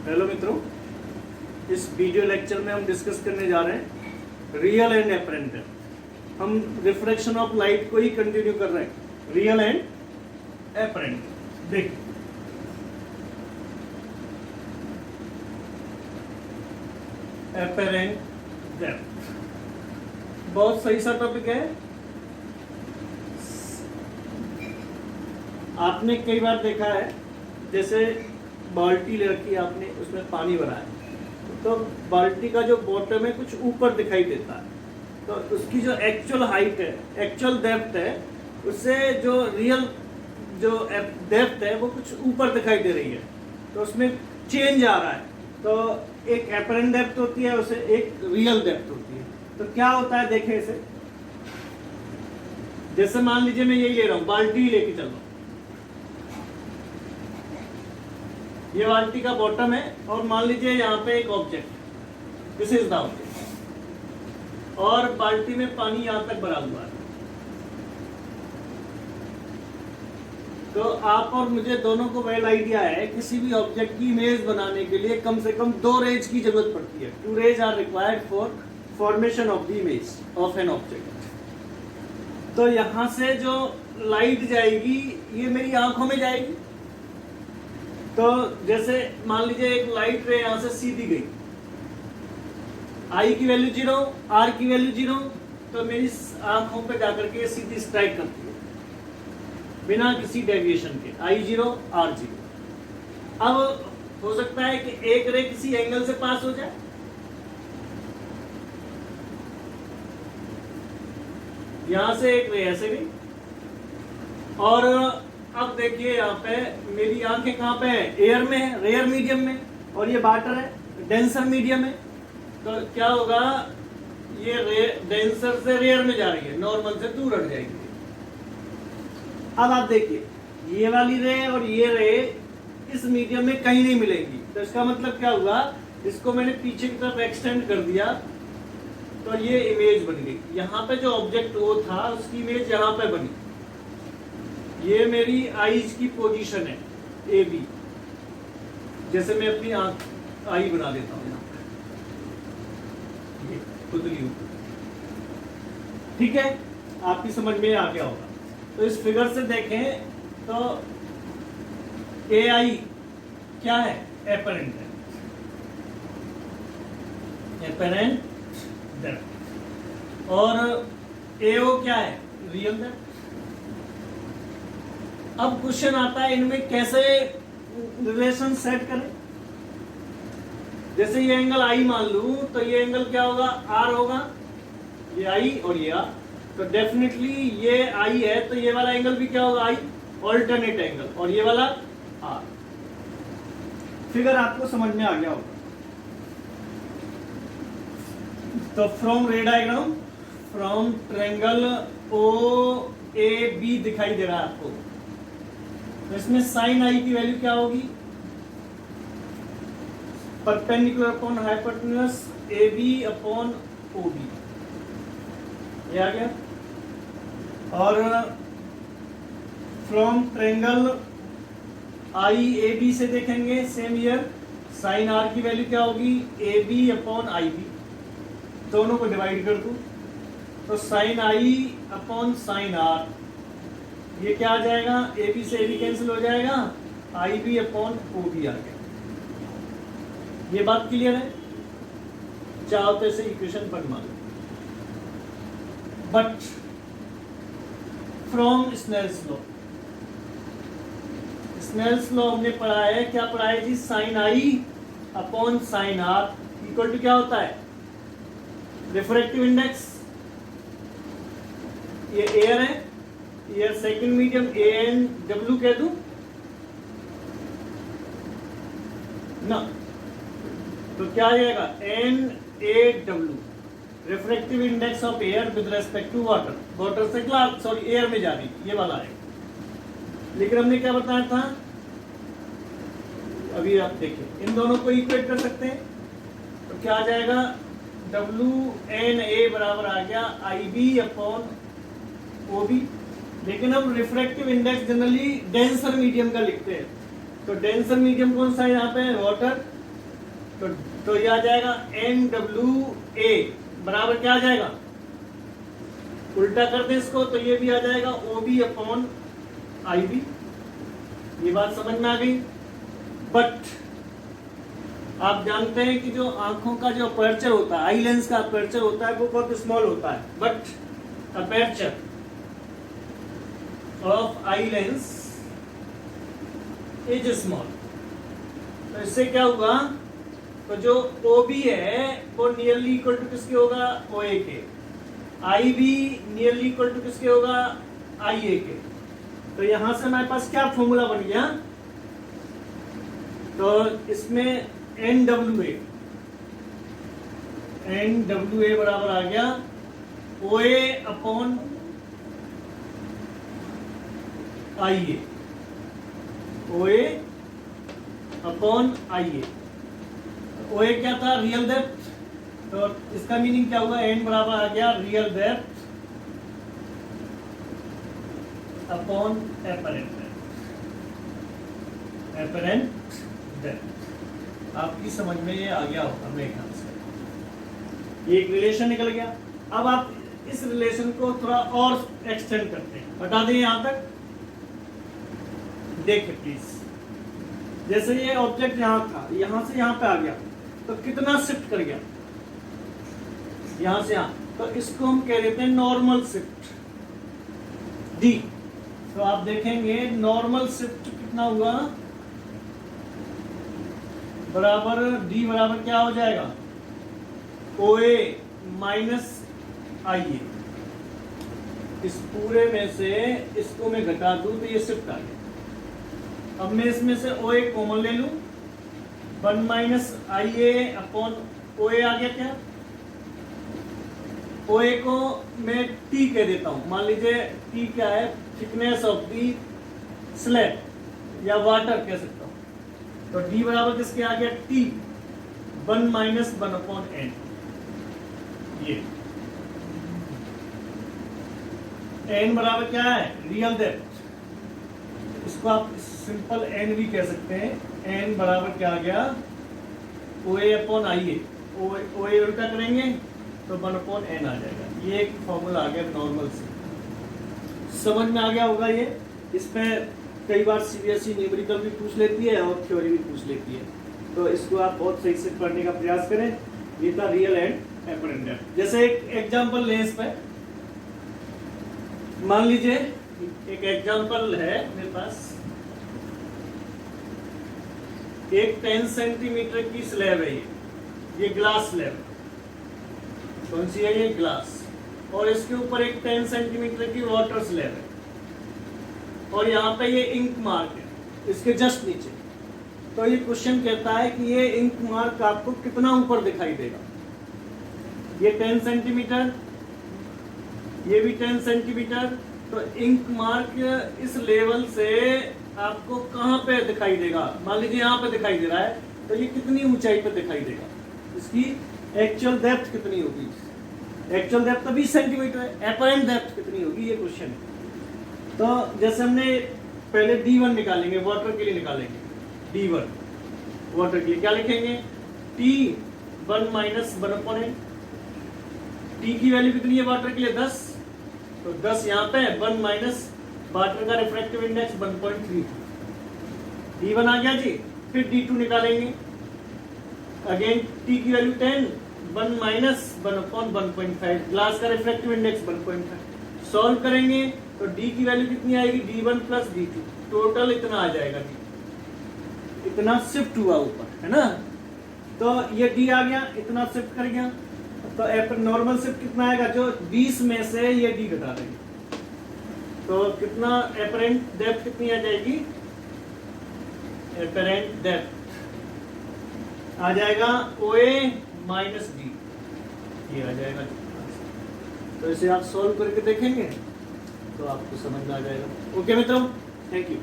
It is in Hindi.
हेलो मित्रों, इस वीडियो लेक्चर में हम डिस्कस करने जा रहे हैं रियल एंड एपरेंट। हम रिफ्लेक्शन ऑफ लाइट को ही कंटिन्यू कर रहे हैं, रियल एंड एपरेंट। देखिए एपरेंट डेप्थ बहुत सही सा टॉपिक है। आपने कई बार देखा है, जैसे बाल्टी ले रखी है आपने, उसमें पानी भरा है तो बाल्टी का जो बॉटम है कुछ ऊपर दिखाई देता है, तो उसकी जो एक्चुअल हाइट है, एक्चुअल डेप्थ है, उससे जो रियल जो डेप्थ है वो कुछ ऊपर दिखाई दे रही है, तो उसमें चेंज आ रहा है। तो एक एपरेंट डेप्थ होती है, उसे एक रियल डेप्थ होती है। तो क्या होता है देखें इसे, जैसे मान लीजिए मैं यही ले रहा हूँ, बाल्टी लेके चल रहा हूँ, ये बाल्टी का बॉटम है और मान लीजिए यहाँ पे एक object, this is the object, और बाल्टी में पानी यहाँ तक भरा हुआ है। तो आप और मुझे दोनों को वेल आइडिया है, किसी भी ऑब्जेक्ट की इमेज बनाने के लिए कम से कम 2 रेज की जरूरत पड़ती है। 2 rays are required for formation of the image of an object. तो यहाँ से जो लाइट जाएगी ये मेरी आंखों में जाएगी। तो जैसे मान लीजिए एक लाइट रे यहां से सीधी गई, आई की वैल्यू 0, आर की वैल्यू 0, तो मेरी आंखों पे जाकर के सीधी स्ट्राइक करती है बिना किसी डेविएशन के, आई 0, आर 0। अब हो सकता है कि एक रे किसी एंगल से पास हो जाए, यहां से एक रे ऐसे गई, और अब देखिए यहाँ पे मेरी आंखें कहाँ पे है, एयर में है, रेयर मीडियम में, और ये वाटर है, डेंसर मीडियम है। तो क्या होगा, ये डेंसर से रेयर में जा रही है, नॉर्मल से दूर हट जाएगी। अब आप देखिए ये वाली रे और ये रे इस मीडियम में कहीं नहीं मिलेंगी। तो इसका मतलब क्या हुआ, इसको मैंने पीछे की तरफ एक्सटेंड कर दिया तो ये इमेज बन गई। यहाँ पे जो ऑब्जेक्ट वो था उसकी इमेज यहाँ पे बनी। ये मेरी आईज की पोजीशन है, ए बी। जैसे मैं अपनी आंख आई बना देता हूं, यहाँ पे खुदली, ठीक है, आपकी समझ में आ गया होगा। तो इस फिगर से देखें तो ए आई क्या है, एपरेंट है, एपरेंट डेप्थ, और ए ओ क्या है, रियल डेप्थ। अब क्वेश्चन आता है इनमें कैसे रिलेशन सेट करें। जैसे ये एंगल आई मान लूं तो ये एंगल क्या होगा, आर होगा, ये आई और ये आर। तो डेफिनेटली ये आई है तो ये वाला एंगल भी क्या होगा, आई, ऑल्टरनेट एंगल, और ये वाला आर। फिगर आपको समझ में आ गया होगा। तो from ray diagram, from triangle O A B दिखाई दे रहा है आपको, तो इसमें साइन आई की वैल्यू क्या होगी, perpendicular upon hypotenuse A B upon O B, ये आ गया। और from triangle I A B से देखेंगे, सेम ईयर, साइन आर की वैल्यू क्या होगी, A B upon I B, दोनों को डिवाइड कर दूं तो sine I upon sine R, ये क्या आ जाएगा, ए बी से ए बी कैंसिल हो जाएगा, आई बी अपॉन ओ बी आ गया। ये बात क्लियर है, चाहो तो इसे इक्वेशन बन मान लो। But from Snell's law, Snell's law हमने पढ़ा है, क्या पढ़ा है जी, sine I upon sine R equal to क्या होता है, रिफ्रैक्टिव इंडेक्स, ये एयर है, ये second medium A N W कह दूं ना, तो क्या आ जाएगा, N A W, refractive index of air with respect to water, water से ग्लास, सॉरी एयर में जा रही, ये वाला है। लेकिन हमने क्या बताया था, अभी आप देखिए इन दोनों को इक्वेट कर सकते हैं, तो क्या आ जाएगा, डब्ल्यू एन ए बराबर आ गया आई बी अपॉन ओ बी। लेकिन अब refractive index generally denser medium का लिखते हैं, तो डेंसर मीडियम कौन सा है यहाँ पे, वाटर, तो ये आ जाएगा NWA बराबर क्या आ जाएगा, उल्टा कर दे इसको तो ये भी आ जाएगा OB अपॉन IB। ये बात समझ में आ गई। बट आप जानते हैं कि जो आंखों का जो अपर्चर होता है, आई लेंस का अपर्चर होता है, वो बहुत स्मॉल होता है। But aperture of eye lens is small. तो इससे क्या होगा, तो जो OB है वो नियरली इक्वल टू किसके होगा, OA के। IB नियरली इक्वल टू किसके होगा, IA के। तो यहां से हमारे पास क्या फॉर्मूला बन गया, तो इसमें NWA बराबर आ गया OA upon IA, OA upon IA। OA क्या था, रियल डेप्थ, तो इसका मीनिंग क्या हुआ, N बराबर आ गया real depth upon apparent depth. आपकी समझ में ये आ गया होगा मेरे ख्याल से, ये एक रिलेशन निकल गया। अब आप इस रिलेशन को थोड़ा और एक्सटेंड करते हैं, बता दें यहां तक। देखिए प्लीज, जैसे ये ऑब्जेक्ट यहां था, यहां से यहां पे आ गया, तो कितना शिफ्ट कर गया, यहां से यहां, तो इसको हम कह देते हैं नॉर्मल शिफ्ट D। तो आप देखेंगे नॉर्मल शिफ्ट कितना हुआ, बराबर D बराबर क्या हो जाएगा, OA माइनस IA। इस पूरे में से इसको मैं घटा दूं तो ये शिफ्ट आ गया। अब मैं इसमें से OA कॉमन ले लूं, 1 माइनस IA अपॉन OA आ गया। क्या, OA को मैं T कह देता हूं। मान लीजिए T क्या है, थिकनेस ऑफ दी स्लैब या वाटर कह सकता हूं। तो D बराबर किसके आ गया, T 1 माइनस 1 अपॉन N। ये N बराबर क्या है, रियल डेप्थ, इसको आप सिंपल N भी कह सकते हैं। N बराबर क्या आ गया, OA अपॉन IA। OA उल्टा करेंगे तो 1 अपॉन N आ जाएगा। ये एक फॉर्मूला आ गया नॉर्मल से, समझ में आ गया होगा ये। इसमें कई बार CBSE न्यूमेरिकल भी पूछ लेती है और थ्योरी भी पूछ लेती है, तो इसको आप बहुत सही से पढ़ने का प्रयास करें। ये था रियल एंड एपरेंट डेप्थ। जैसे एक एग्जांपल लें इस पे, मान लीजिए एक एग्जांपल है मेरे पास, एक 10 सेंटीमीटर की स्लैब है, ये ग्लास स्लैब। कौन सी है, ये ग्लास। और इसके ऊपर एक 10 सेंटीमीटर की वाटर स्लैब है, और यहाँ पे ये इंक मार्क है इसके जस्ट नीचे। तो ये क्वेश्चन कहता है कि ये इंक मार्क आपको कितना ऊपर दिखाई देगा। ये 10 सेंटीमीटर, ये भी 10 सेंटीमीटर, तो इंक मार्क इस लेवल से आपको कहाँ पे दिखाई देगा, मान लीजिए यहाँ पे दिखाई दे रहा है, तो ये कितनी ऊंचाई पे दिखाई देगा, इसकी एक्चुअल डेप्थ कितनी होगी। एक्चुअल डेप्थ तो 20 सेंटीमीटर है, अपरेंट डेप्थ कितनी होगी, ये क्वेश्चन है। तो जैसे हमने पहले D1 निकालेंगे, वाटर के लिए निकालेंगे D1 वाटर के लिए, क्या लिखेंगे, T 1 minus 1 upon N। T की वैल्यू कितनी है वाटर के लिए, 10, तो 10 यहाँ पे 1 माइनस वाटर का रिफ्रैक्टिव इंडेक्स 1.3, D1 आ गया जी। फिर D2 निकालेंगे, अगेन T की वैल्यू 10, 1 माइनस 1 अपॉन 1.5, ग्लास का रिफ्रैक्टिव इंडेक्स 1.5। सॉल्व करेंगे तो D की वैल्यू कितनी आएगी, D1 प्लस D2, टोटल इतना आ जाएगा जी, इतना शिफ्ट हुआ ऊपर, है ना। तो ये D आ गया, इतना शिफ्ट कर गया। तो नॉर्मल शिफ्ट कितना आएगा, जो 20 में से ये D घटा देंगे, तो कितना एपरेंट डेप्थ कितनी आ जाएगी, एपरेंट डेप्थ आ जाएगा OA माइनस D, ये आ जाएगा। तो इसे आप सॉल्व करके देखेंगे तो आपको समझ में आ जाएगा। ओके मित्रों, थैंक यू।